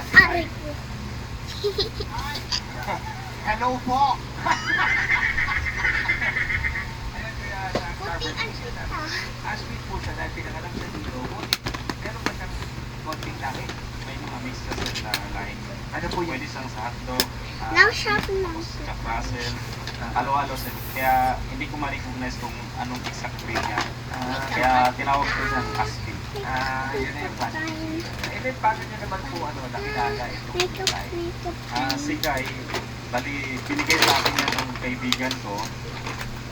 Aray ko. Hello po! Puting ang kita. Sweet po siya dahil pinanganak siya dito. Meron ba siyang konting lahi? May mga mix na sir na line. Ano po yun? Pwede siyang sa hotdog, Now-shop lang siya. Jack Russell, halo-halo sir. Kaya hindi ko ma-recognize kung anong exact breed niya. Kaya tinawag ko siyang Aspin. Yun na yung plan. Eh, then paano niya naman po nakilala itong Makeup, Kai? makeup. Si Kai, bali, binigay sa akin yan ng kaibigan ko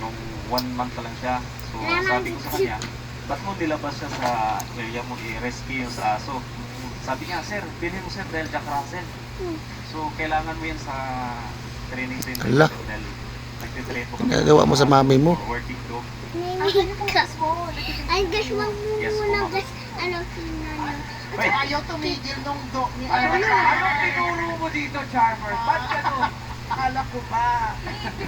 nung 1 month pa lang siya. So sabi ko sa kanya, ba't mo nilabas siya sa area mo i-rescue yung sa aso? Sabi niya, sir, bilhin mo sir dahil Jack Russell. So kailangan mo yan sa training center. Hala. Dahil nagtitrain po kami. Ginagawa mo sa mami mo. For working dog. May makeup. Ay, guys, wag mo Yes, muna, po. guys. Ano, sinano. Wait. Ayaw tumigil nung dog ni Ano? Anong tinuro mo dito, Charmer? Ba't gano'n? Akala ko ba?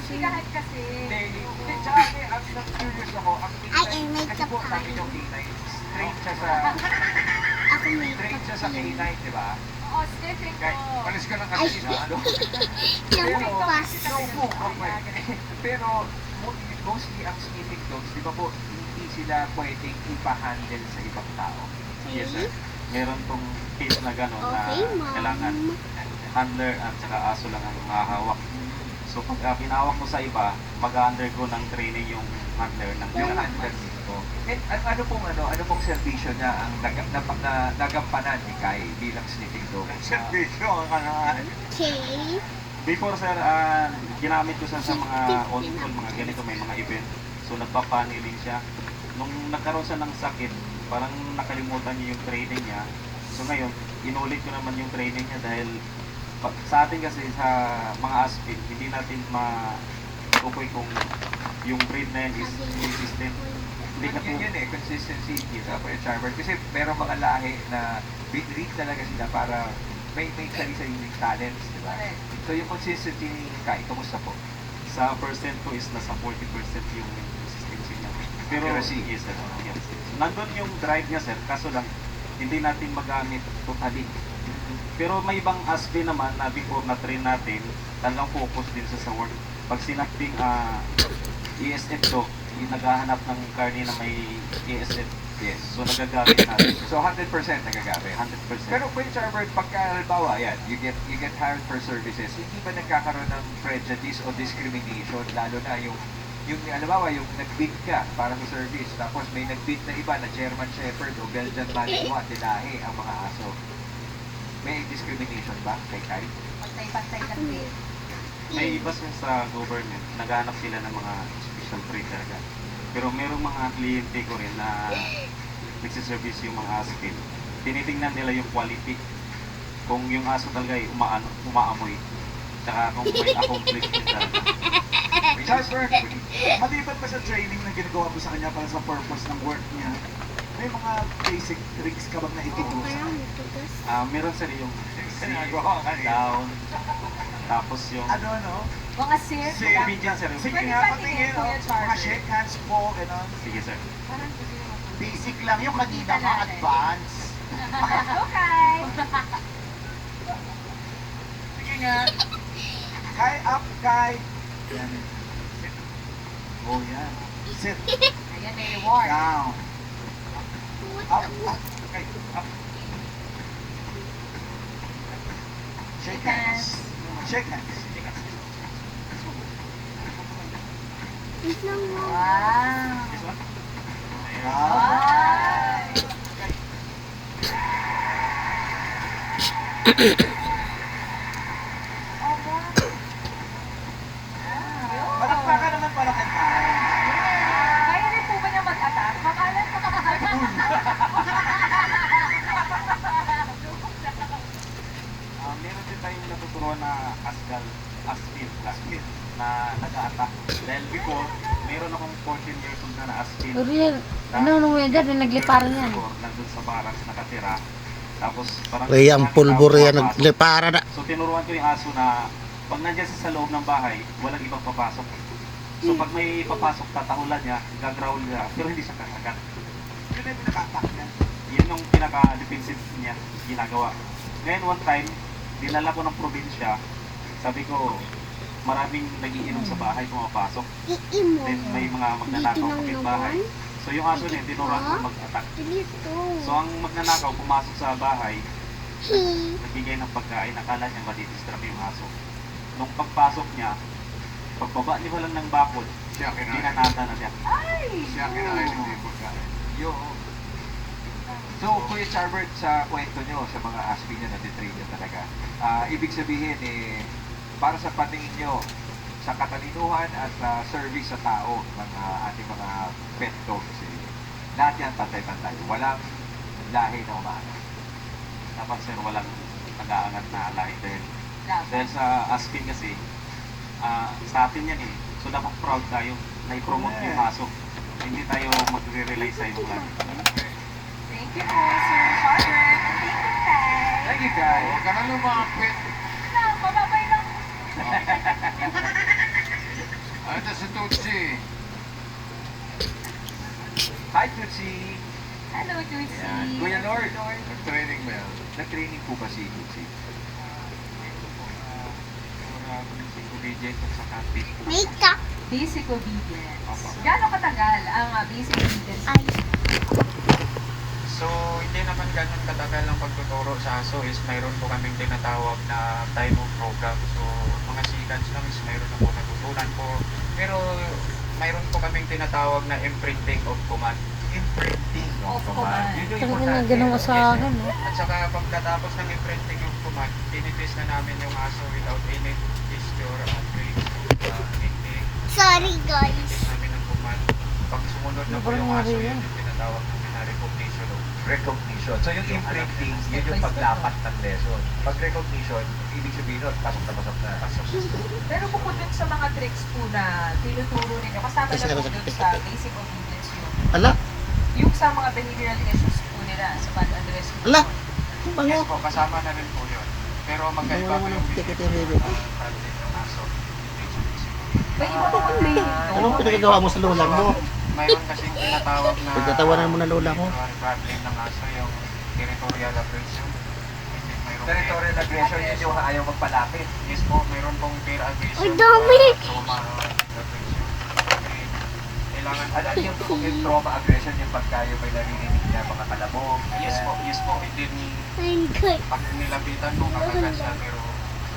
Sigahan kasi. Hindi, tsaka I'm not curious ako. Ang Ay, K9, makeup kasi po ka. sabi yung K9, straight siya sa, Ako makeup. straight siya sa K9, di ba? Oo, sige, thank Kahit, you. palis ka lang Ay, kasi na ano. Yung pas. No, okay. Pero, mostly ang sniffing dogs, di ba po, hindi sila pwedeng ipa-handle sa ibang tao. Yes sir. Meron tong case na gano'n na Okay, ma'am. kailangan handler at saka aso lang ang mahawak. So pag pinawak mo sa iba, mag-undergo ng training yung handler ng Yung kailangan. handler dito. And ano pong servisyo niya ang nagampanan ni Kai bilang sniffing dog? Servisyo ang Okay. Before sir, ginamit ko siya sa mga on-call, mga ganito, may mga event. So nagpapaniling siya. Nung nagkaroon siya ng sakit, parang nakalimutan niya yung training niya. So ngayon, inulit ko naman yung training niya dahil sa atin kasi sa mga aspin, hindi natin matukoy kung yung breed na yan is consistent. Hindi ka Yun yun consistency sa Charmer. Kasi merong mga lahi na breed talaga sila para may sarili-sariling talents, di ba? So yung consistency ni Kai, kamusta po? Sa percent ko is nasa 40% yung consistency niya. Pero Accuracy. yes sir, yes. Nandun yung drive niya sir, kaso lang hindi natin magamit totally. Pero may ibang aspect naman na before na train natin, talagang focus din sa work. Pag sinabing ESF dog, naghahanap ng karne na may ESF. Yes. So nagagamit natin. So 100% nagagamit. 100%. Pero Kuya Charmer, pagka halimbawa, yan, you get hired for services, hindi ba nagkakaroon ng prejudice o discrimination, lalo na yung halimbawa, yung nag-bid ka para sa service, tapos may nag-bid na iba na German Shepherd o Belgian Malinois, tilahi ang mga aso. May discrimination ba kay Kai? Pantay-pantay lang din. May iba sila sa government, naghahanap sila ng mga special breed talaga. Pero merong mga kliyente ko rin na nagsiservice yung mga aspin. Tinitingnan nila yung quality. Kung yung aso talaga ay umaamoy. Tsaka kung may accomplishment talaga. Jasper, maliban pa sa training na ginagawa mo sa kanya para sa purpose ng work niya, may mga basic tricks ka bang na ituturo sa Parang kanya? matugas. Meron sila yung Ginagawa ka kanina. down. Tapos yung Ano? Mga sir, Sir, bigyan sir. Yung Sige Pwede nga, ba patingin, tingin, Kuya mga Charlie? shake hands po, gano'n. Sige sir. parang gusto nyo ako. Basic lang yung kanina mga advance. Okay. Sige nga. Kai up, Kai. Yan. Sit. Oh, yan. Sit. Ayan, may reward. Down. Up, up. Okay, up. Shake hands. Shake hands. Wait lang mo. Wow. This one? Down. Palakpakan naman para kay Kai. Kaya rin po ba niya mag-attack? Makalan ko Meron din tayong natuturuan na aspin na nag-a-attack. Dahil before, meron akong 14 years old na aspin. Uriel, ano mo yan dyan, nagliparan yan. Nandun sa barracks nakatira. Tapos parang... Kaya ang pulbur yan, naglipara na. So tinuruan ko yung aso na pag nandiyan siya sa loob ng bahay, walang ibang papasok. So pag may papasok, tatahulan niya, gagrowl niya, pero hindi siya kasagat. Yun ay pinaka-attack niya. Yan yung pinaka-defensive niya ginagawa. Ngayon one time, dinala ko ng probinsya. Sabi ko, maraming nagiinom sa bahay pumapasok. Iimo. Then may mga magnanakaw kapit bahay. So yung aso niya, tinuruan ko mag-attack. Dito. So ang magnanakaw pumasok sa bahay, He. nagbigay ng pagkain, akala niya madidistrap yung aso. Nung pagpasok niya, pagbaba niya lang ng bakod, Siya binanata na siya. Siya kinain, hindi pagkain. Yo. So, Kuya Charbert, sa kwento nyo, sa mga asping nyo na titrain nyo talaga, ibig sabihin, para sa paningin nyo, sa katalinuhan at service sa tao ng ating mga pet dogs, lahat yan pantay-pantay. Walang lahi na umaano. Dapat sir, walang nag-aangat na lahi dahil sa aspin kasi, sa atin yan eh. So dapat proud tayo na i-promote yung aso. Hindi tayo magre-rely sa ibang lahi. Thank you po, Sir Robert. Thank you, guys. Huwag ka na lumapit. Lang, mababay lang. Ito si Tutsi. Hi, Tutsi. Hello, Tutsi. Yan. Kuya Lord, nag-training mo yan? Nag-training po ba si Tutsi? Makeup. Basic obedience. Gano'ng katagal ang basic obedience? Ay. So, hindi naman ganun katagal ang pagtuturo sa aso is mayroon po kaming tinatawag na time of program. So, mga seconds lang is mayroon na po natutunan po. Pero, mayroon po kaming tinatawag na imprinting of command. Imprinting Of command. Yun yung Talaga na importante. ginawa sa akin. At saka pagkatapos ng imprinting of command, tinitest na namin yung aso without any gesture at hindi. Sorry, guys. Tinitest namin ang command. Pag sumunod na po yung aso, yun yung tinatawag namin na recognition of Recognition. So, yung imprinting, yun yung paglapat ng lesson. Pag recognition, ibig sabihin nun, pasok na pasok na. Pero bukod dun sa mga tricks po na tinuturo ninyo, kasama na po dun sa basic obedience Ala, yung sa mga behavioral issues po nila sa bad address. ala. Yes Bango. po, kasama na rin po yun. Pero magkaiba po yung problem ng aso. May iba po pang may Anong pinagagawa mo sa lola mo? Mayroon kasing tinatawag na Pagtatawanan mo na lola ko. problem ng aso, yung territorial aggression. And then mayroon Territorial aggression, yun yung ayaw magpalapit. Yes po, mayroon pong fear aggression. Ang dami! Trauma aggression. Okay. Kailangan Ano yung trauma aggression, yung pagka yung may naririnig na mga kalabog. Yes po, yes po. And then I'm good. pag nilapitan mo, kakagat siya, pero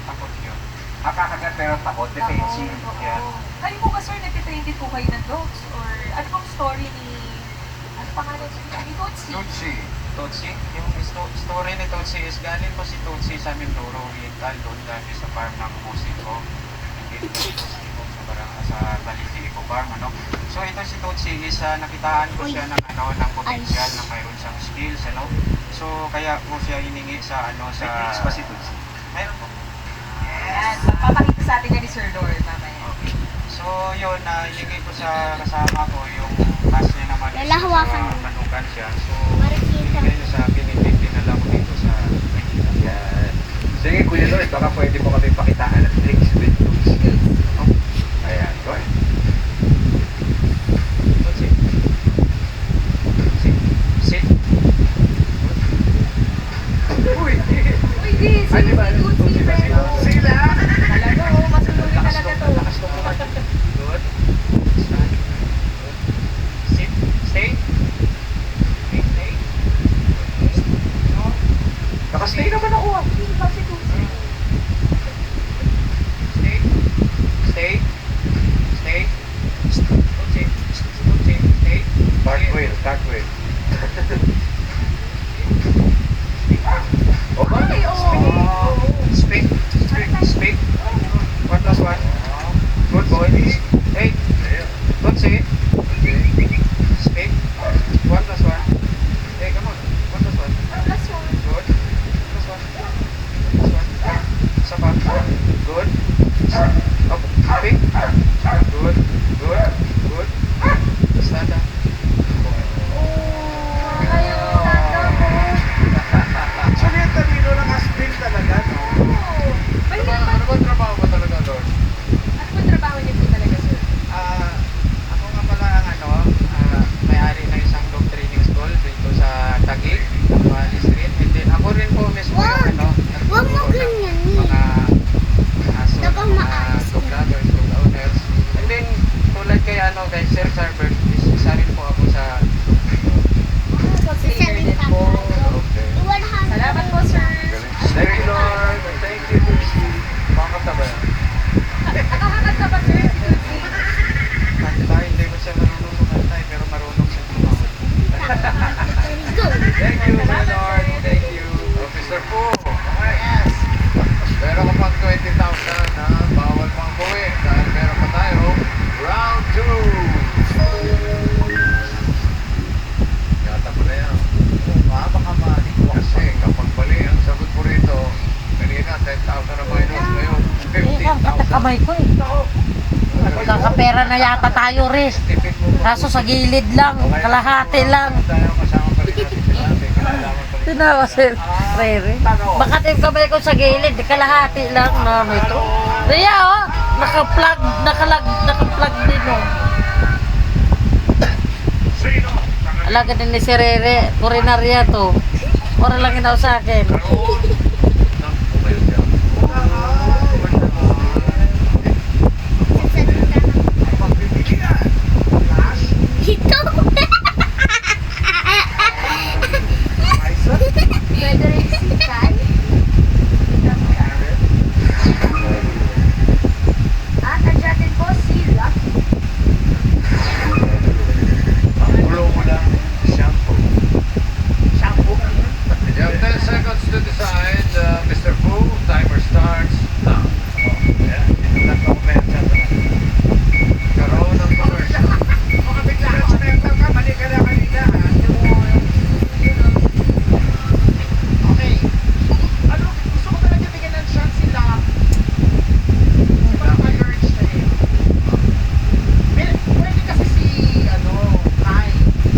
takot yun. Kakagat pero takot, defensive. Yeah. Kayo po ba, sir, nagtitrain din po kayo ng dogs? Or ano pong story ni... Ano pangalan niya? Ni Totsi? Tutsi. Totsi, yung story ni Totsi is galing po si Totsi sa Mindoro Oriental, doon dati sa farm ng pusin ko. Hindi po si Totsi po sa barangay sa Baliti Eco Farm, ano. So ito si Totsi is nakitaan ko siya ng ng potential na mayroon siyang skills, ano. So kaya po siya hiningi sa Sa sa pa si Tutsi. mayroon po. Ayan, papakita sa atin nga ni Sir Lord mamaya. Okay. So yun, hiningi ko sa kasama ko yung task niya naman is Lalahawakan mo. manukan siya. So Marikita. binigay niya sa akin, hindi dinala ko dito sa Manila. Yan. Sige, Kuya Lord, baka pwede mo kami pakitaan ng tricks with Tutsi. Ayan, go ahead. Tutsi. Sit. Sit. Uy! Uy, di! Ay, di ba? Tutsi, pero... Sila! Talaga, oh, masunurin talaga to. Lakas to naman. Good. Stand. Good. Sit. Stay. Stay. Stay. No. Nakastay naman ako ah. Hindi ba si Tutsi? Stay. Stay. Stay. Tutsi. Tutsi. Stay. Cartwheel, cartwheel. Oh, Ay, oh! Speak. Speak. Speak. 1 plus 1. Good boy. Hey. Tutsi. Speak. 1 plus 1. Hey, come on. 1 plus 1. Plus one. Good. Plus 1. Plus 1. Isa pa. Good. Up. Speak. Good. Good. Good. Stand up. Ayun. kay kay Sir Charbert, isa rin po ako sa Consider Isa po. Okay. 100. Salamat po, sir. Thank you, Lord. Thank you, Lucy. Makakata ba yan? Nakakakanta ba, sir, si Lucy? kanta. Hindi ko siya marunong kumanta pero marunong siya kumanta. Very good. Thank you, my Lord. Thank you. Officer Po. Okay. Meron ka pang 20,000 na bawal pang buwi dahil meron pa tayo. Round 2. Yata mo na yan. Baka mali. Kasi kapag mali ang sagot mo rito, kanina 10,000 na minus, ngayon Pati 15,000. kamay ko eh. Magkakapera na yata tayo, Riz. Tipid mo ba? Kaso sa gilid lang, kalahati lang. Tayo kasama pa rin natin sila. May kinalaman pa rin. Tinawa si Rere. Bakit yung kamay ko sa gilid, kalahati lang na ito. Ria, oh, naka-plug din, oh. Alaga din ni si Rere, purinarya to. Ora lang inaw sa akin. Ito. Pwede rin sikan. At andyan din po si Lucky. Gulo mo lang, shampoo. Shampoo? You have 10 seconds to decide, Mr. Fu. Timer starts now. Yeah, ito lang ako meron dyan. Karoon ng commercial. Baka bigla ka sumenta ka, mali ka na kanina ha. Okay. Ano, gusto ko talaga bigyan ng chance sila. Parang ma-urge na eh. Pwede kasi si, Kai.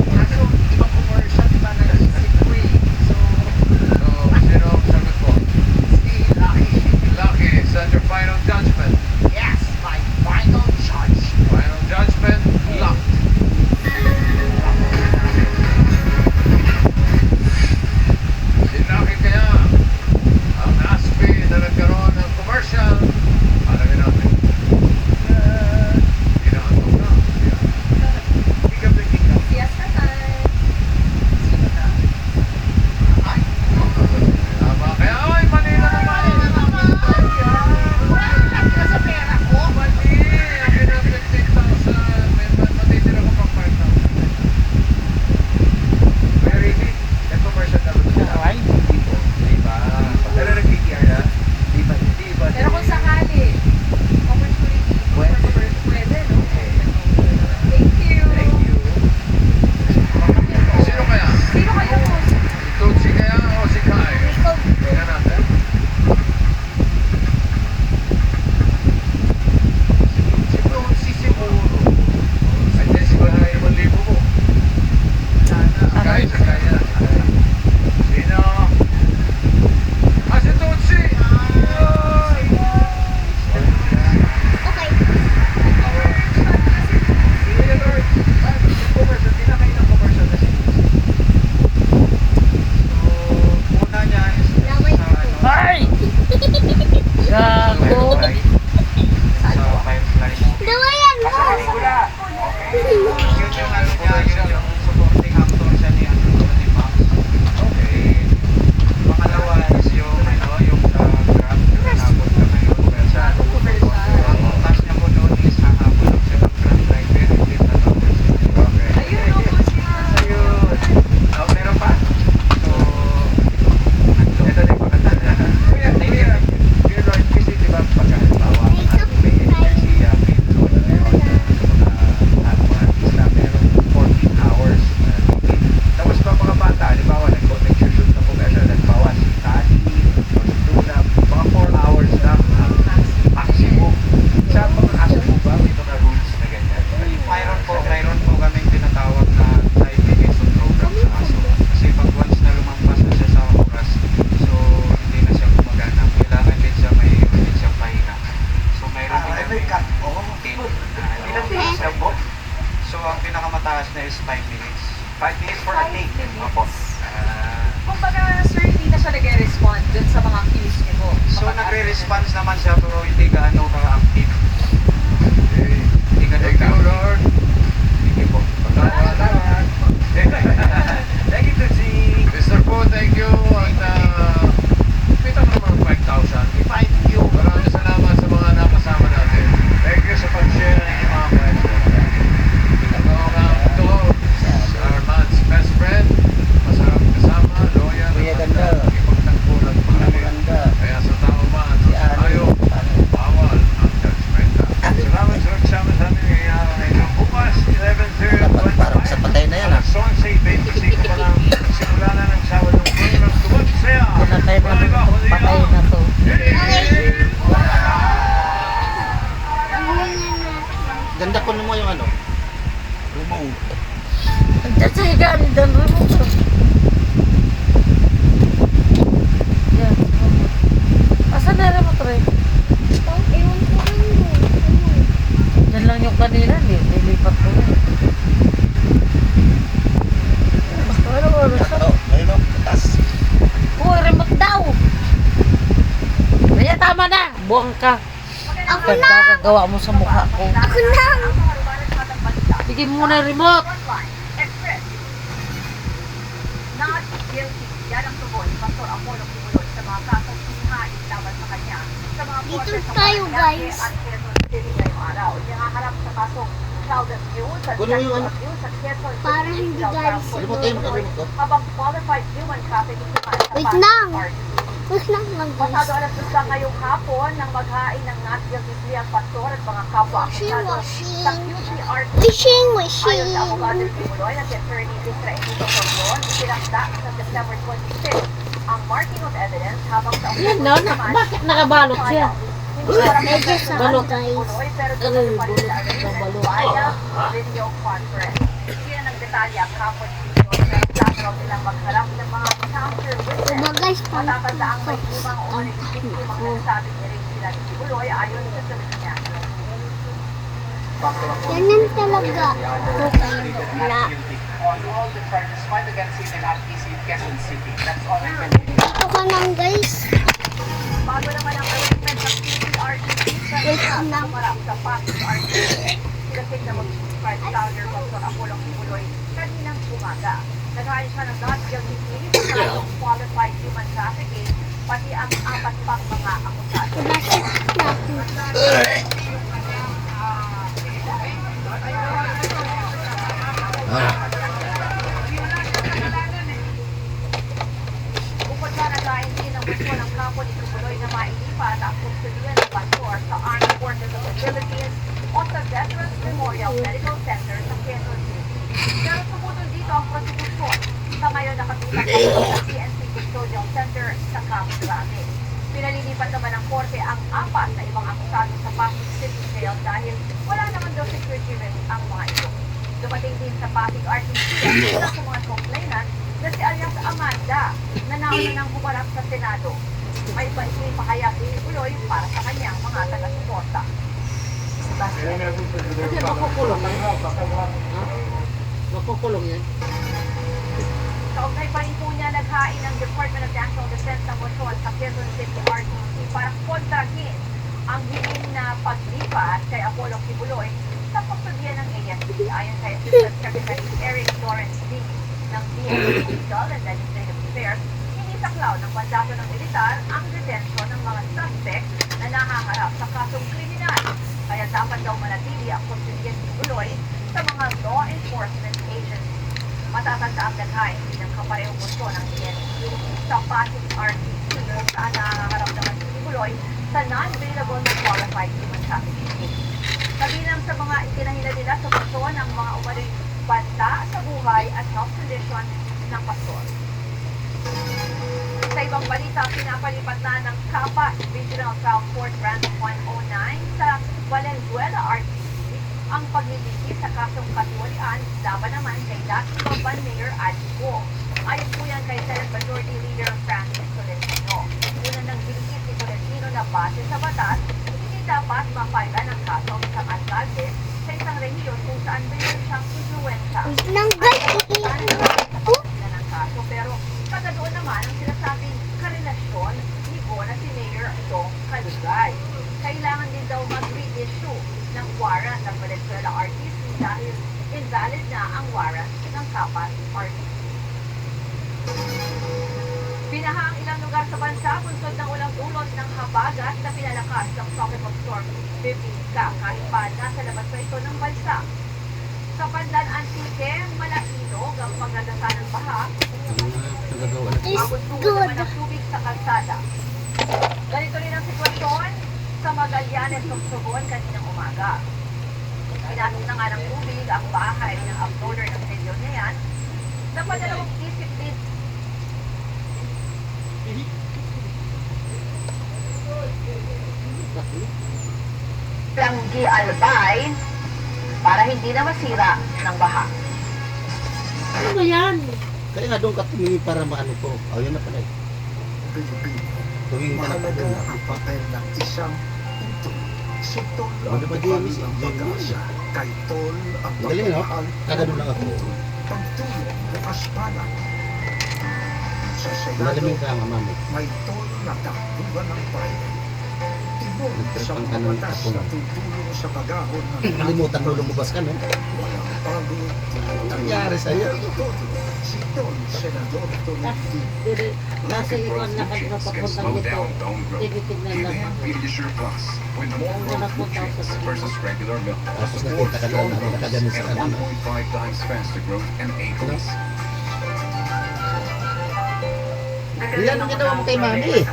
Kaso, ibang commercial, diba, naisip ko eh. So, So, sino ang sagot mo? si Lucky. Lucky, is that your final judgment? Yes, my final charge. Final judgment, locked. Si Lucky kaya, ang ASPI na nagkaroon ng commercial, alamin natin. Inaantok na. Higap na higap. Fiesta time. Tama kaya, ay, mali na naman. Sa pera ko. Mali, ang pinang 15,000, may matitira ko pang 5,000. Kuya Ricky, nag-commercial na ba siya? Ay, hindi po. Di ba? Pero nag-PTR na? Di ba? Di ba? Pero kung sakali, opportunity, pwede, no? Thank you. Thank you. Sino kaya? Sino kayo po? Si Tutsi kaya o si Kai? Ikaw. Tingnan natin. Si Tutsi siguro. Ay, di, si Kai, 1,000 mo. Si Kai, si Kai yan. Sino? Ah, si Tutsi! Okay. Kuya Lord, commercial, di na kayo ng commercial na si Tutsi. So, una niya is Laway sa, ko. Ay! Gago! sa Firefly. Dawayan mo. Pelikula! Yun yung niya, yun yung supporting actor siya ni ni Max. Okay. Pangalawa is yung yung sa Grab, yung nabot ka ngayon. Tapos niya po doon is hahabol siya ng Grab driver, hindi na tapos. Okay. Ayun, no po siya. Ayun. Oh, meron pa? So, Ito din maganda. Kuya Lord, kasi di ba pagkakabawa, may emergency payload na meron at least na meron 14 hours na ticket. Tapos pa mga bata, di ba, nag-shoot na commercial, nagbawa si Tati, si Luna, mga 4 hours lang ang maximum. Sa mga aso po ba, may mga rules na ganyan? mayroon po kaming tinatawag na time limitation program sa aso. Kasi pag once na lumampas na siya sa oras, so hindi na siya gumagana. Kailangan din siya may siyang pahinga. So mayroon din Ay, kami may cut. Oo. Ilang minutes lang po? So ang pinakamataas na is 5 minutes. 5 minutes for a take. Opo. Kumbaga, sir, hindi na siya nag-respond dun sa mga cues niyo po. So nagre-response naman siya pero hindi gaano ka-active. Okay. Hindi ka Thank you, Lord. Remote. Nandiyan sa higaan, dan remote. Yan. Asan na remote rin? Ewan ko lang yun. Diyan lang yung kanina, nilipat ko na. Ano oras na? Ayun o, taas. Uy, remote daw! Kaya tama na! Buwang ka! Ako na! Gagawa mo sa mukha ko. Ako na! Bigyan mo muna yung remote! Not guilty. Yan ang tugon ni Pastor Apollo Kibuloy sa mga kasong hinahain laban sa kanya sa mga Dito boses sa tayo, Paranaque guys. at Quezon City ngayong araw. Ihaharap sa kasong child abuse at Kunin mo yung sexual ano? abuse at Quezon City Para hindi, Child guys. Welfare Remote tayo, Kibuloy remote ko. habang qualified human trafficking naman sa Wait Pasig lang. RTC. Wait lang guys. Pasado alas 2 ngayong hapon nang maghain ng not guilty plea ang pastor at mga kapwa akusado sa QCRT. Wishing, Ayon wishing. sa abogado ni Kibuloy na si Attorney Israelito Corleon, pinakda sa September 26 ang marking of evidence habang sa Yan no? Bakit nakabalot siya? Medyo sa Balot. guys. Pero Ano doon yung pa rin balot? sa arraignment Balot. via video conference. Hindi na nagdetalye ang kapwa ni Kibuloy pero plano raw nilang magharap ng mga counter witness. Diba guys, parang Matatandaang may limang o ang limang ko. nagsabing niring sila ni Kibuloy ayon sa sabi niya. Ganyan talaga. Okay. Na. On all the charges filed against him in RTC Quezon City. That's all I can Ito ka lang guys. Bago naman ang arraignment ng QCRT sa sumarap sa Pasig RTC. Silasig na mag-prescribe Founder Dr. Apollo Kibuloy kaninang umaga. Naghain siya ng not guilty plea sa kasong qualified human trafficking pati ang 4 pang mga akusado. Bakit natin? Bukod sa naghain din ng gusto ng kampo ni Kibuloy na mailipat ang kustudiyan ng pastor sa Armed Forces of the Philippines o sa Veterans Memorial Medical Center sa Quezon City. Pero sumutol dito ang prosecution. Sa ngayon nakatutak sa PNP Custodial Center sa Camp Grave. Pinalilipat naman ng korte ang 4 na ibang akusado sa Pasig City Jail dahil wala naman daw security risk ang mga ito. Dumating din sa Pasig RTC ang isa sa mga complainant na si alias Amanda na nauna nang humarap sa Senado. May paikli pahayag ni Kibuloy para sa kanyang mga taga-suporta. Kasi makukulong yan. Makukulong yan. Kaugnay pa rin po niya naghain ng Department of National Defense ng motion sa Quezon City RTC para kontrahin ang hiling na paglipat kay Apollo Kibuloy sa kustodiya ng AFP. Ayon kay Assistant Secretary Eric Lawrence D. ng DND Legal and Legislative Affairs, hindi saklaw ng mandato ng militar ang detention ng mga suspect na nahaharap sa kasong kriminal. Kaya dapat daw manatili ang kustodiya ni Kibuloy sa mga law enforcement agencies. Matatanda ang naghain din ng kaparehong gusto ng DND sa Pasig RTC kung saan nakakaharap naman si Kibuloy sa non-available na qualified human trafficking case. Kabilang sa mga itinahila nila sa gusto ng mga umaring banta sa buhay at health condition ng pastor. Sa ibang balita, pinapalipat na ng Capas Regional Trial Court Branch 109 sa Valenzuela RTC ang pagliliti sa kasong katiwalian laban naman kay dating Bamban Mayor Adjo. Ayon po yan kay Senate Majority Leader Francis Tolentino. Una nang bilikit ni Tolentino na base sa batas, hindi dapat mapailan ang kaso ng isang alkalde sa isang rehiyon kung saan mayroon siyang influensya. Wait lang guys. Sila ng kaso, pero kada doon naman ang sinasabing karelasyon ni Go na si Mayor Dong Kalugay. Kailangan din daw mag-reissue ng warrant ng Valenzuela RTC dahil invalid na ang warrant ng Capas RTC. Binaha ang ilang lugar sa bansa bunsod ng ulang dulot ng habagat na pinalakas ng tropical storm Bibingka kahit pa nasa labas pa ito ng bansa. Sa Pandan Antique, malainog ang pagdadasa ng baha. Is Abot-tungo good. naman ang tubig sa kalsada. Ganito rin ang sitwasyon sa Magallanes, Sorsogon kaninang umaga. Pinasok na nga ng tubig ang bahay ng uploader ng video na yan. Napadalawang isip din Langgi Albay para hindi na masira ng baha. Ano ba yan? Kaya nga doon ka tumingin para maano ko. Oh, yan na pala eh. Tumingin ka na pa doon. Ang papel ng isang utol. Si Tol Ano ang ba, kapal James? ng pag-asa. Kay Tol ang Galing, no? pagmamahal. Kagano lang ako. Pagtulong bukas palad. Sa Senado, Malamig ka nga, mami. may Tol na takbuhan ng bayan. Tibok sa Nagtripang mga ka ng batas tapunan. na tutulong sa pag-ahon ng Kalimutan mo lumabas ka, no? walang pagod. Nangyari sa'yo. Si Tol, Senador Tolentino. Kasi ikaw nakagpapapuntang nito. Tinitignan lang. with more growth through chicks versus regular milk. Tapos nakita ka lang na nakaganon sa And ano. 1.5 times faster growth and acres. Yan ang ginawa mo kay mami.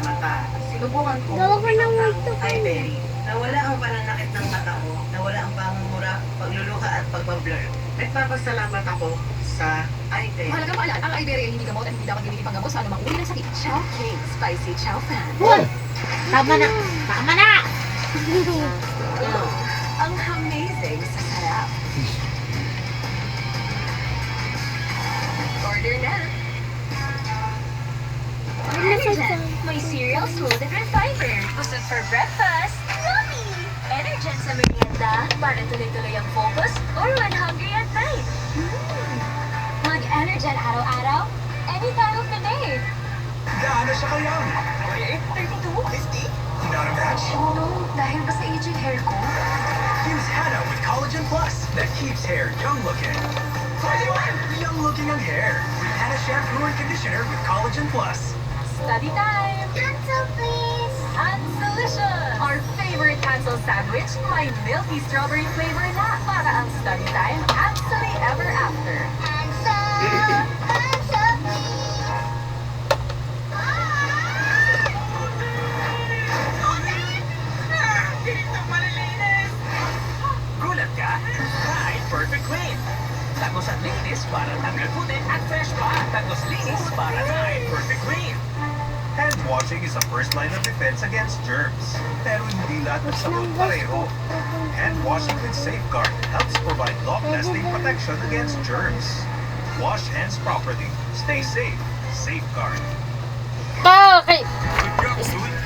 Subukan ko. Gawa ko ng multo. Ay, Berry. Nawala ang pananakit ng mata ko. Nawala ang pangungura, pagluluha at pagbablur. Nagpapasalamat ako sa iBerry. Mahalagang maalala, ang Iberia ay hindi gamot at hindi dapat gawin panggamot sa anumang uri ng sakit. Chow King Spicy Chow Fan. Hoy! Tama na! Tama na! Ang amazing sa sarap. Order na. Energen. May cereal smooth and refiber. Busog for breakfast. Yummy! Energen sa merienda para tuloy-tuloy ang focus or when hungry at night. Mag-Energen araw-araw, any time of the day. Gaano siya kayang? 32, 50? Not a match. Oh no, dahil ba sa aging hair ko? Use Hana with Collagen Plus that keeps hair young looking. 21! Young looking ang hair with Hana Shampoo and Conditioner with Collagen Plus. Study time! Cancel, please. Hanselicious! Our favorite Hansel sandwich, may milky strawberry flavor na para ang study time happily ever after. Cancel. Cancel, please. Gulat ka? Tide Perfect Clean. Tagos at linis para tanggal puti at fresh pa. Tagos linis para Tide Perfect Clean. Hand washing is a first line of defense against germs. Pero hindi lahat ng sabon pareho. Hand washing with Safeguard helps provide long-lasting protection against germs. Wash hands properly. Stay safe. Safeguard. Okay!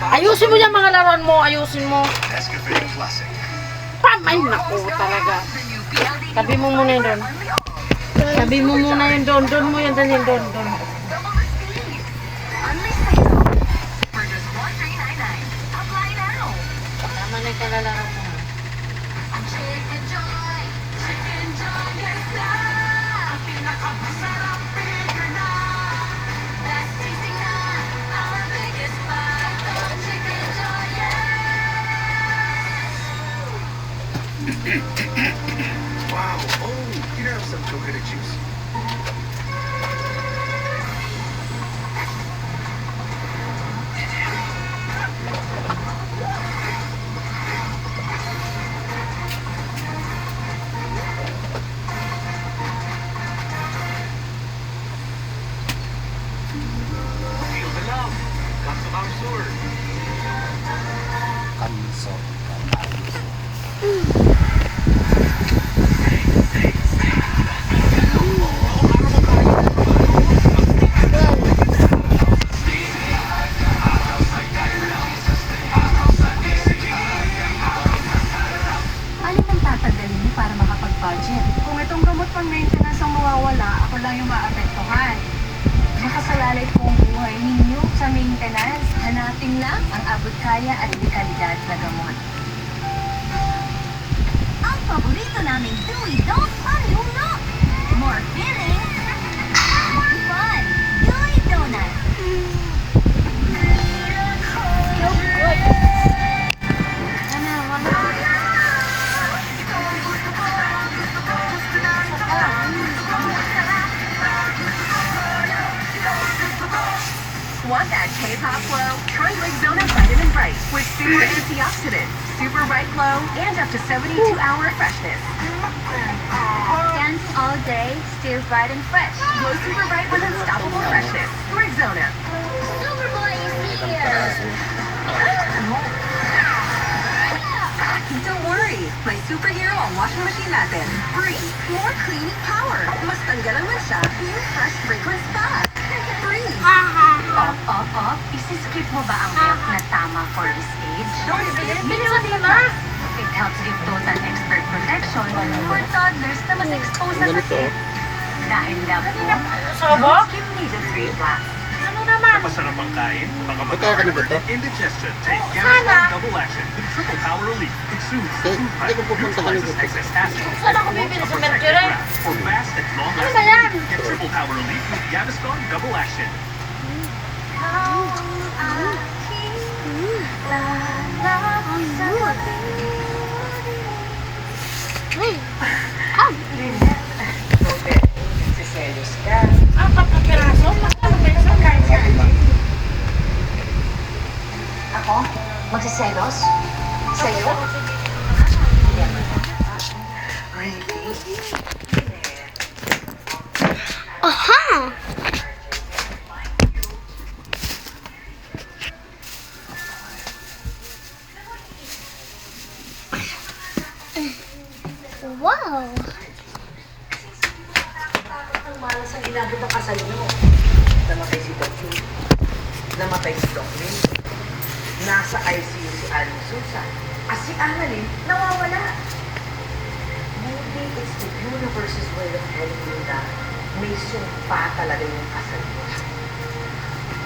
Ayusin mo yung mga laruan mo, ayusin mo. Nescafe Classic. Pamay, naku talaga. Tabi mo muna yun doon. Tabi mo muna yun doon. Doon mo yun, doon. For just $1,399. Apply now. Tama na yung kalalaro mo. Chicken Joy! Chicken Joy, yes na! Ang pinakamasarap burger na! Best tasting na! Our biggest buy! Chicken Joy, yes! Wow. Oh, you have some coconut juice. Feel the love. Kasumang sur. Kanso. Alin ang tatanggalin mo para makapag-budget? Kung itong gamot pang maintenance ang mawawala, ako lang yung maapektuhan. Makasalalay po ang buhay ninyo sa maintenance. Hanapin lang ang abot kaya at dekalidad na gamot. Ang paborito naming Dewey Don't Panuno! More filling, more fun! Dewey Donut! So good. Want that K-pop glow? Try Rexona Vitamin Bright with super antioxidants, super bright glow, and up to 72-hour freshness. Dance all day, still bright and fresh. Glow super bright with unstoppable freshness. Rexona. Superboy is here. Don't worry, may superhero ang washing machine natin. Breathe, more cleaning power. Mas tanggalan man siya, new fresh fragrance pa. Breathe. Off. Isiskip mo ba ang milk na tama for this age? Bilisan mo na. It helps give total expert protection for toddlers na mas exposed sa Ganito. sakit. Dahil labo mo, Sobo? skip needed 3 plus. Ano naman? Masarap ang kain, baka May kaya ka na ba ito? indigestion. Take Sana. Gaviscon Double Action with triple power relief. It soothes Okay, food hindi ko pupunta ka neutralizes nito. excess acid. Saan ako bibili sa Mercury? For fast and long Ano ba yan? Get triple power relief with Gaviscon Double Action. Nagsiselos ka. Ang kapapiraso? Magkano ba yung kain ka? Ako? Magsiselos? Sa'yo? Wow! Ang malas ang inabot ang kasal niyo. Namatay si Doc Lee. Namatay si Doc Lee. Nasa ICU si Aling Susan. At si Annalyn, nawawala. Maybe it's the universe's way of telling you na may sumpa talaga yung kasal niyo.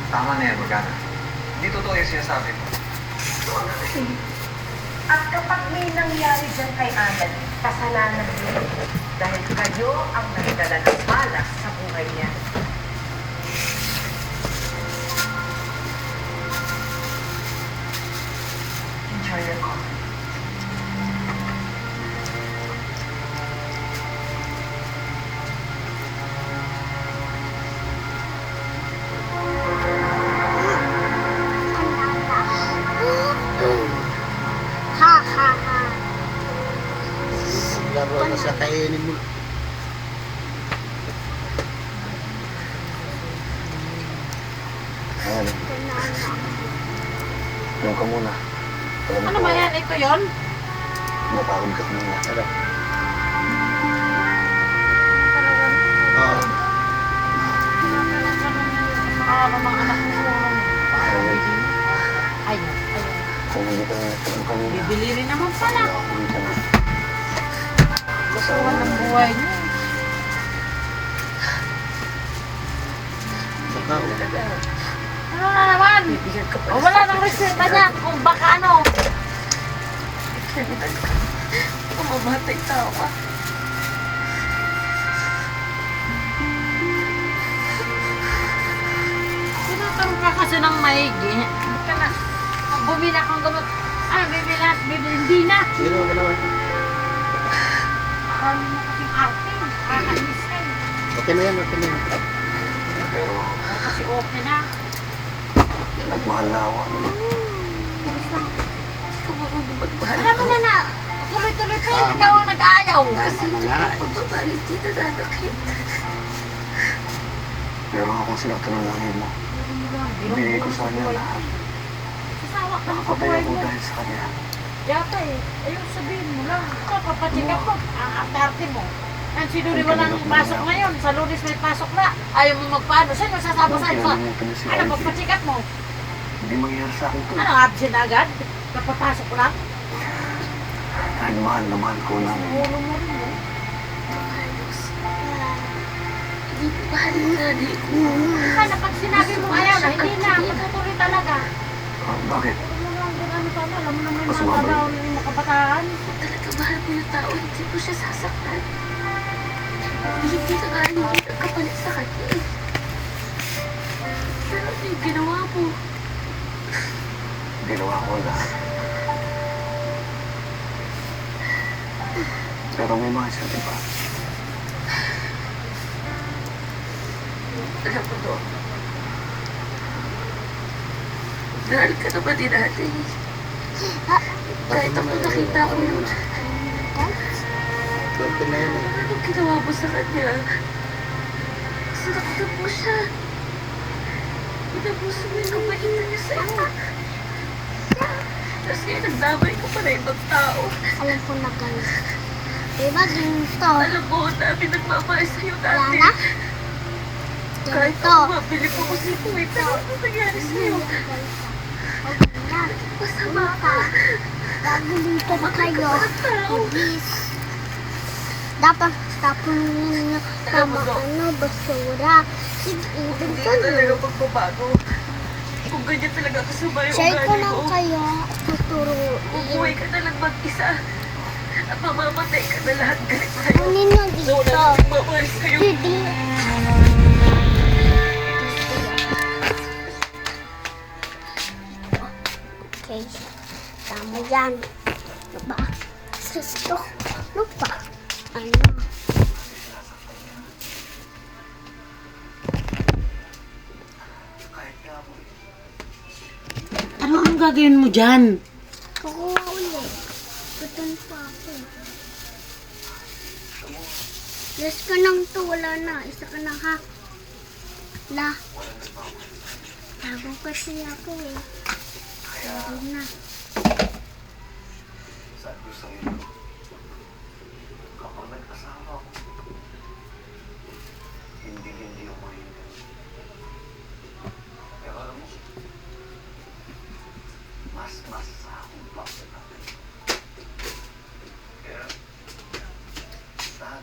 Tama na yan, Morgana. Hindi totoo yung sinasabi mo. At kapag may nangyari dyan kay Annalyn, kasalanan niyo. Dahil kayo ang nagdala ng malas sa buhay niya. Enjoy your coffee. Ha ha ha. Laro na sa kainin mo. Ayan. Yung ka muna. Alam Ano ko, ba yan? Ito yon? napagod ka muna. Ano? Oo. Mga anak mo. Ayun. Ayun. Kung hindi ka nagtulong kanina, Bibili rin naman pala. ako dito na. Kasawa ng buhay niyo. Saka, Ano na naman? O, wala nang reseta niya kung baka ano. Mamamatay tao ka. Tinatanong ka kasi ng maigi. Ka na. Bumili akong gamot. Ano, bibili at bibili. Hindi na. sino ka naman? Ano mo kasing arte. Kakainis ka eh. Okay na yan, okay na yan. Pero, Kasi okay na. nagmahal na ako. Ano? Alam mo na. Tuloy-tuloy pa yun. Ikaw ang nag-ayaw. Ano nga? Pagbabalit dito dadakit. Meron akong sinaktan ng langit mo. Ibigay ko sa kanya lahat. Sasawa ka na sa Nakapatay buhay ako mo. dahil sa kanya. Yata eh. Ayun sabihin mo lang. Ito, papacheck up mo. Ang arte mo. Ang sinuri walang pasok ngayon. Sa Lunes may pasok na. Ayaw mo magpaano. Saan mo sasama sa iba? Pinalimutan niya si Ano, Ivy. papacheck up mo? Hindi mangyayari sa akin to. Ano, absent agad? Kapapasok lang? Dahil mahal na mahal ko lang. Ulo mo rin eh. Carlos, hindi ko mahal yung nanay ko. Sana pag sinabi mo ayaw na, hindi na. Matutuloy talaga. Bakit? Ano mo lang kung ano sana. Alam mo naman Mas mga mabait. tao ng mga kabataan. Talaga mahal ko yung tao, hindi ko siya sasaktan. Hindi ka nga hindi nagkapalit sa kanya eh. Pero ano yung ginawa mo? Ginawa ko lahat. Pero may mahal siya, di ba? Alam mo to. Mahal ka naman din natin. Kahit ako nakita ko yun. Swerte na yun eh. Anong ginawa mo sa kanya? Sinaktan mo siya. Inabuso mo yung kabaitan niya sa'yo. Kasi nagdamay ko pa na ibang tao. Alam ko na guys. Diba ganito? Alam mo, ang dami nagmamahal sa'yo Wala dati. na? Kahit Ganito. ako mabili ko ko si Kuya, pero ano nangyari sa'yo? Masama ka. Gagalitan na kayo. Please. Dapat tapon ninyo tama basura. Ibig Hindi ko ka talaga magbabago. Kung ganyan talaga kasama yung share ko ugali lang mo, kayo. Tuturuin. bubuhay ka na lang mag-isa. At mamamatay ka na lahat galit sa'yo. Kunin nyo dito. So, wala nang mamahal sa'yo. Hindi. Okay. Tama yan. Ano ba? Gusto. Ano ba? Ano? Ano ang gagawin mo dyan? Kukuha ulit. Gutom pa ako. Last ka nang to. Wala na. Isa ka na ha. La. Tago kasi ako eh. Tago na. Sabi ko sa'yo, kapag nag-asawa ko, hindi ako hindi. Pero alam mo, mas sa akong bakit natin. Kaya, lahat,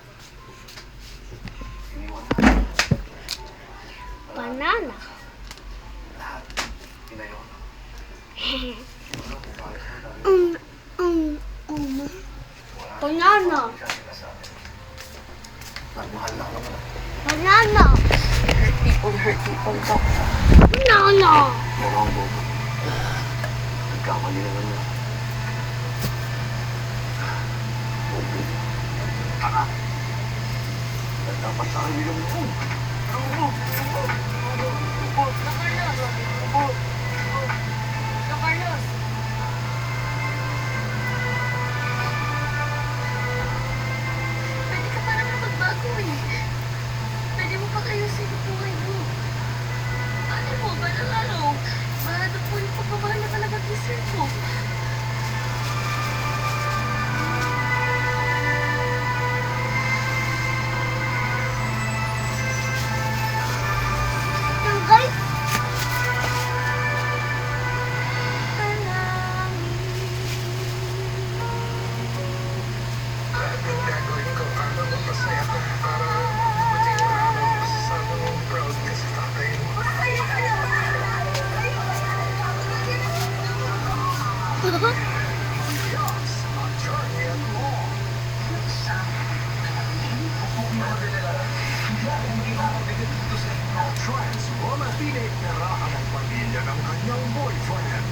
iniwan natin. Banana. Lahat, inayon. Banana. Nagmahal na ako na. Banana. Hurt people talk. Banana. Pero ang bobo, nagkamali na naman. Bobo. Taka. Dapat sa akin yung bobo. Pwede ka pa naman magbago eh. Pwede mo pang ayusin yung buhay mo. Ano mo, balang araw, mahanap mo yung pagmamahal na talaga deserve mo. Tanggal. Gagawin ko para mapasaya ko, para dumating na araw masasama mong proud ka sa tatay mo. Yes, a journey at more. Transforma pinagtirahan ang pamilya ng kanyang boyfriend.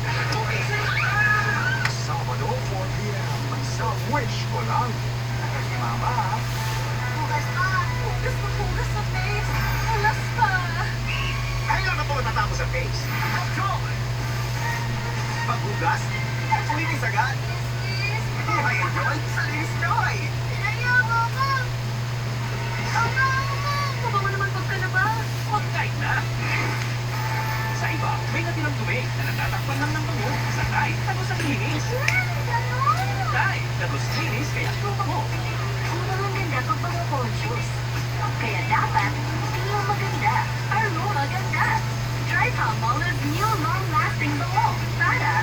Sabado, 4 p.m. sa Wish ko lang. Si Mama. Hugas pa! Hugas pa, hugas sa face! Hugas pa! Kailan na po matatapos ang face? Control! Paghugas? Linis agad? Buhay enjoy sa Linis Joy! Mabawa naman pagkalaba! Huwag kahit na! Sa iba, may natirang dumi na natatakpan lang ng bango sa kahit tapos ang linis. Kahit tapos linis kaya trupa mo. Unang maganda pag mga conscious. Kaya dapat, hindi mo maganda. Aroma ganda. Try Palmolive's new long-lasting bango. Para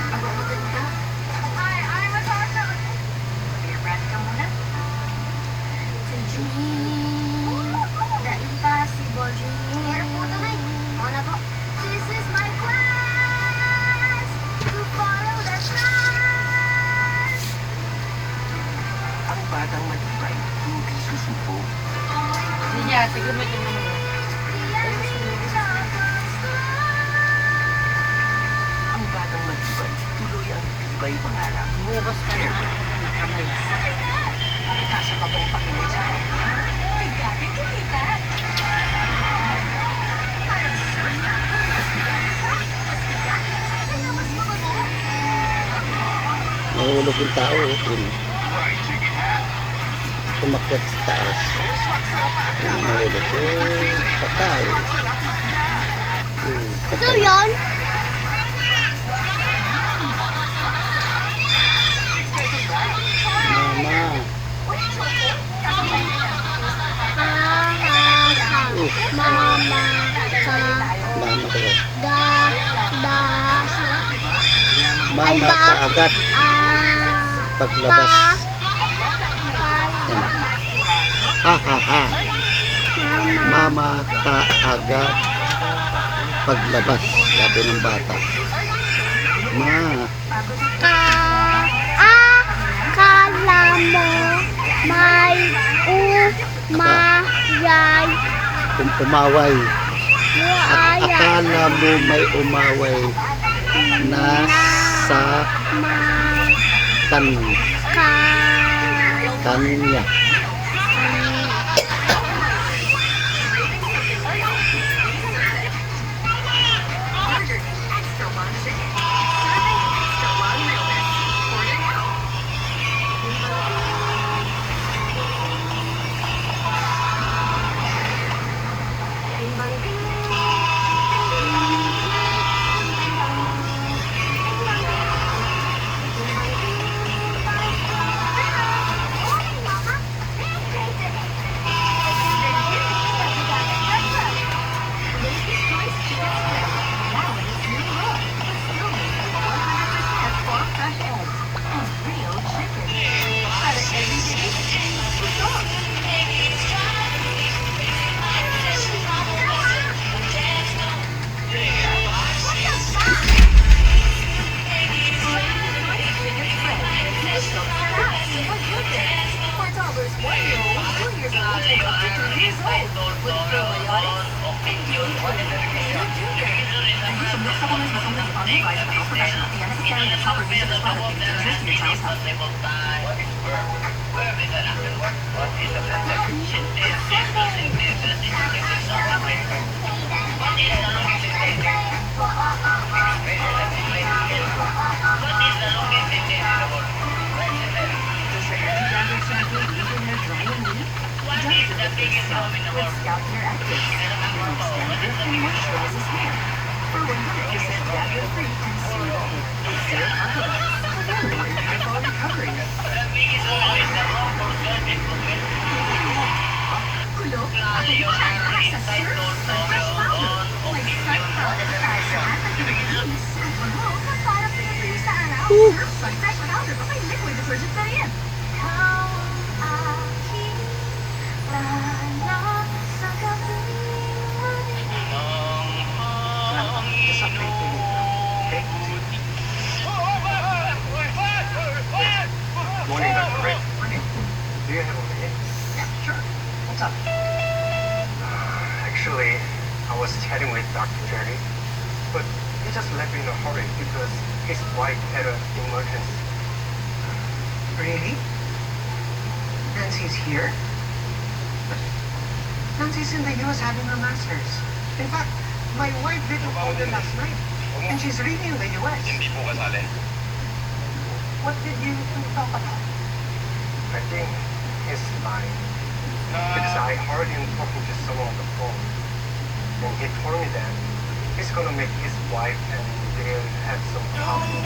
ang maganda. Hi, I'm Natasha! Beer brand ka muna. It's a dream. The impossible dream. Here po tuloy. Muna po. This is my quest to follow the stars. Ang batang matibay, hindi susuko. Hindi niya, sige mo ito naman. Ang batang matibay, tuloy ang tibay pangarap. Bukas ka na. Kamay. Nasa ka bang pakinig sa akin? Bigatin kita. Nahulog yung tao. Tumakyat sa taas. Nahulog yung patay. Ito yun. Mama ka. Mama ka. Da. Mama ka agad. Paglabas. Yan. Ha ha ha. Mama ka agad. Paglabas. Sabi ng bata. Akala mo may umayay. Umaway. Muayay. Akala mo may umaway na sa kanya. Morning, Dr. Ray. Morning. Do you have a minute? Yeah, sure. What's up? Actually, I was chatting with Dr. Jerry, but he just left in a hurry because his wife had an emergency. Really? Nancy's here? Nancy's in the US having her master's. In fact, my wife video called her last night, and she's really in the US. What did you talk about? I think he's lying. Because I heard him talking to someone on the phone. And he told me that he's gonna make his wife and they'll have some problems.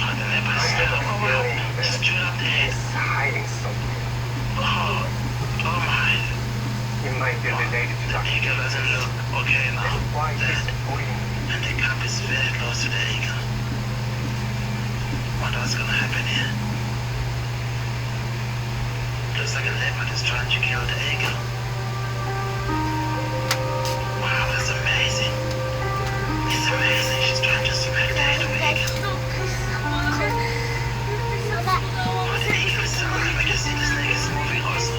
I have a feeling that he's hiding something. It might be related to Dr. Eagle doesn't look okay now. That's why he's avoiding me. And the cup is very close to the eagle. What's gonna happen here? Looks like a leopard is trying to kill the eagle. Wow, that's amazing. It's amazing. She's trying to smack the head of the eagle. Oh, the eagle is so alive. I can see the snake is moving also.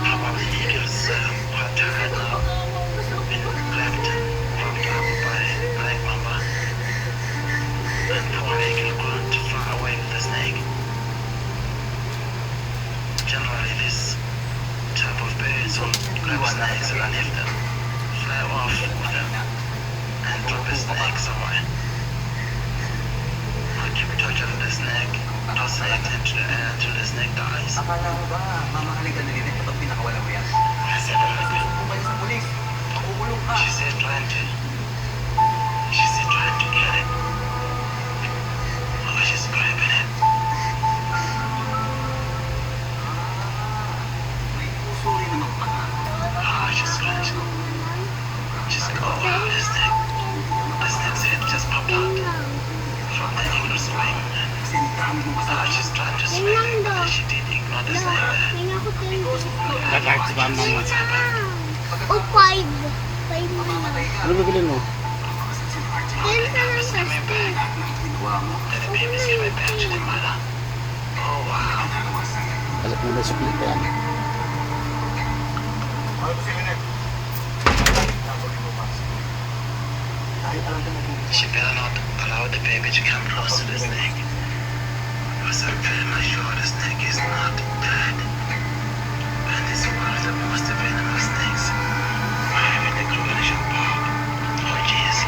How about the eagle is quite tired now? Been grabbed, propped up by Black Mamba. And poor eagle couldn't fly away with the snake. Generally, this type of birds will grab snakes and lift them, fly off with them, and drop a snake somewhere. Or keep touching the snake, toss snake until the snake dies. Akala mo ba, mamahalikan na nila kapag pinakawala mo yan? I said, Pumalis sa pulis. Makukulong ka. she said trying to get it. Oh, she's grabbing it. Tingnan daw. Tingnan ako tingnan. Kahit si mama mo. O 5. 5 mo na. Ano bibili mo? 10 ka lang kasi. Alat mo na sa plate yan. She better not allow the baby to come close to the snake. Because I'm fairly sure the snake is not dead. And it's one of the most venomous snakes we have in the Coronation Park. Oh jeez.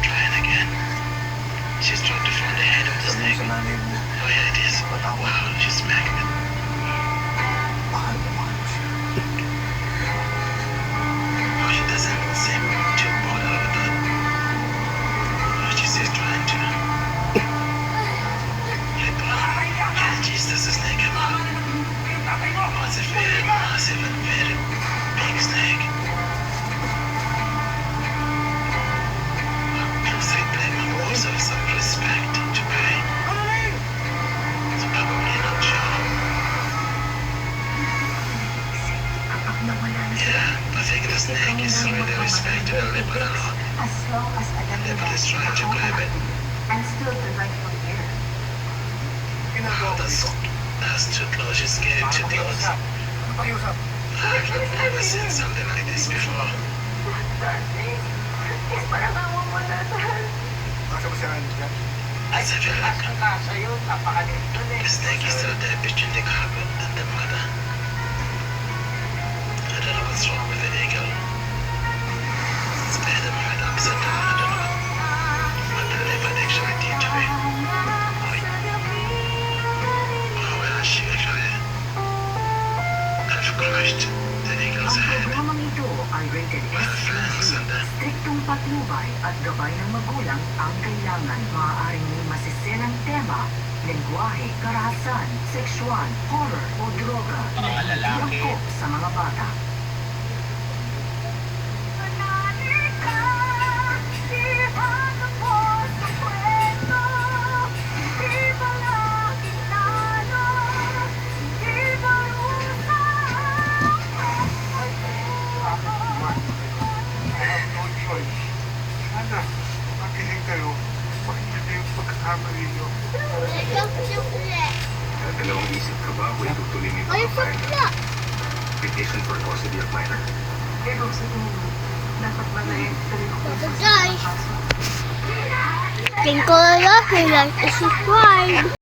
Trying again. She's trying to find the head of the snake. Oh yeah, it is. Wow, she smacked it. Oh, she doesn't seem too bothered with that. Oh, she's just trying to. Yeah, Jesus, the snake. Oh, it's a very massive and very big snake. Looks like Black Mamba also has some respect to pay. So probably not sure. Yeah, I think the snake is really respected and liberal a lot. As long as Liberal is trying to grab it. and still prevent from here. Wow, that's too close. She's getting too close. I've never seen something like this before. Let's have a look. The snake is still there between the carpet and the mother. I don't know what's wrong with the eagle. It's better than right upside down. I don't know what the leopard actually did to it. Oh, well, she actually have crushed the eagle's head. Ito ay rated SPC. Striktong patnubay at gabay ng magulang ang kailangan. Maaaring may masiselang tema, lengguwahe, karahasan, sexual, horror o droga na hindi angkop sa mga bata. Dalawang isip ka ba kung itutuloy mo Ay, ito ang sakla. petition for custody of minor? Guys. Thank you, like, and subscribe.